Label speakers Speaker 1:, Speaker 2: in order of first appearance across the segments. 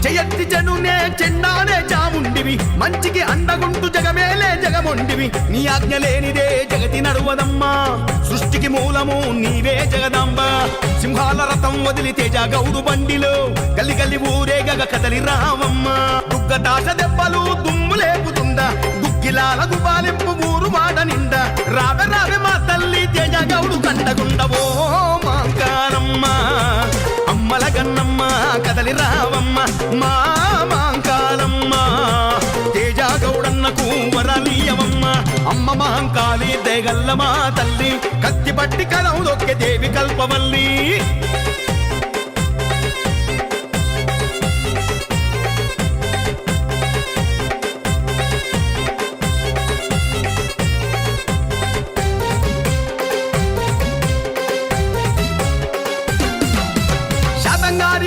Speaker 1: జయత్తి జనునే చెన్నానే చాముండివి మంచికి అండగుంటు జగమేలే జగముండివి నీ ఆజ్ఞ లేనిదే జగతి నడువదమ్మా సృష్టికి మూలము నీవే జగదాంబ సింహాల రథం వదిలి తేజ గౌడు బండిలో గల్లి గల్లి ఊరేగగ కదలి రావమ్మ దుగ్గదాశ దెబ్బలు దుమ్ము లేపుతుందా గుగ్గిలాల గుబాలింపు ఊరు మాట నిండా రావే రావే మా తల్లి తేజ గౌడు కండగుండవో మాంకారమ్మ అమ్మల గన్నమ్మ కదలి రావమ్మ మా మాంకాలమ్మ తేజ గౌడన్నకు వరలీయమమ్మ అమ్మ మాంకాళి దేగల్ల మా తల్లి కత్తి పట్టి కలం దొక్కే దేవి కల్పవల్లి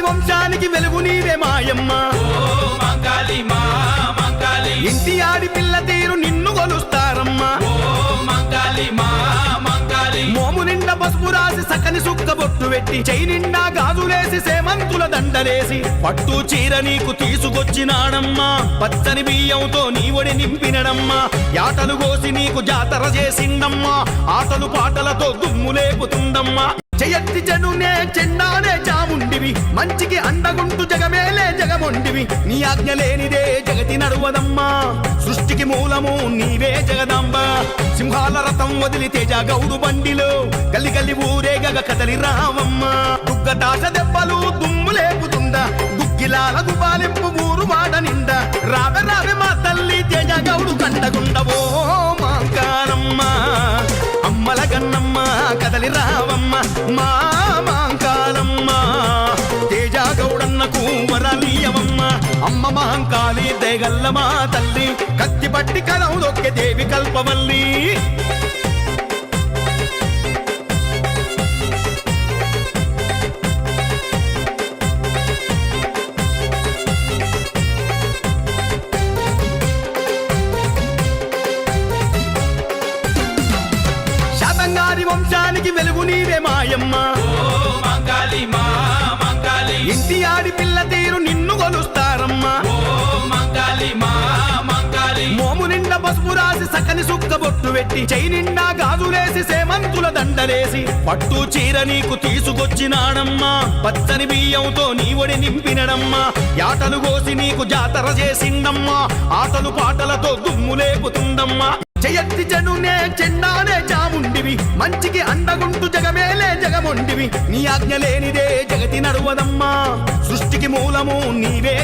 Speaker 1: వంశానికి వెలుగు నీవే మాయమ్మ ఇంటి ఆడి పిల్ల తీరు నిన్ను కొలుస్తారమ్మా మోము నిండా పసుపు రాసి సకని సుక్క బొట్టు పెట్టి చై నిండా గాజులేసి సేమంతుల దండలేసి పట్టు చీర నీకు తీసుకొచ్చినాడమ్మా పచ్చని బియ్యంతో నీ ఒడి నింపినడమ్మా యాటలు కోసి నీకు జాతర చేసిండమ్మా ఆటలు పాటలతో దుమ్ము లేపుతుందమ్మా జయత్తి జనునే చెన్నానే చాముండివి మంచికి అండగుంటు జగమేలే జగముండివి నీ ఆజ్ఞ లేనిదే జగతి నడువదమ్మా సృష్టికి మూలము నీవే జగదాంబ సింహాల రథం వదిలి తేజ గౌడు బండిలో గల్లి గల్లి ఊరేగగ కదలి రావమ్మ దుగ్గదాశ దెబ్బలు దుమ్ము లేపుతుందా గుగ్గిలాల గుబాలింపు ఊరు మాట నిండా రావే రావే మా తల్లి తేజ గౌడు కండగుండవో మాంకారమ్మ అమ్మల గన్నమ్మ కదలి రావమ్మ మా మాంకాలమ్మ తేజ గౌడన్నకు వరలీయమమ్మ అమ్మ మాంకాళి దేగల్ల మా తల్లి కత్తి పట్టి కలం దొక్కే దేవి కల్పవల్లి వంశానికి వెలుగు నీవే మాయమ్మ ఇంటి ఆడి పిల్ల తీరు నిన్ను కొలుస్తారమ్మా మోము నిండా పసుపు రాసి సకని సుక్క బొట్టు పెట్టి చై నిండా గాజులేసి సేమంతుల దండలేసి పట్టు చీర నీకు తీసుకొచ్చినాడమ్మా పచ్చని బియ్యంతో నీ ఒడి నింపినడమ్మా యాటలు కోసి నీకు జాతర చేసిండమ్మా ఆటలు పాటలతో దుమ్ము లేపుతుందమ్మా జయత్తి జనునే చెన్నానే చాముండివి మంచికి అండగుంటు జగమేలే జగముండివి నీ ఆజ్ఞ లేనిదే జగతి నడువదమ్మా సృష్టికి మూలము నీవే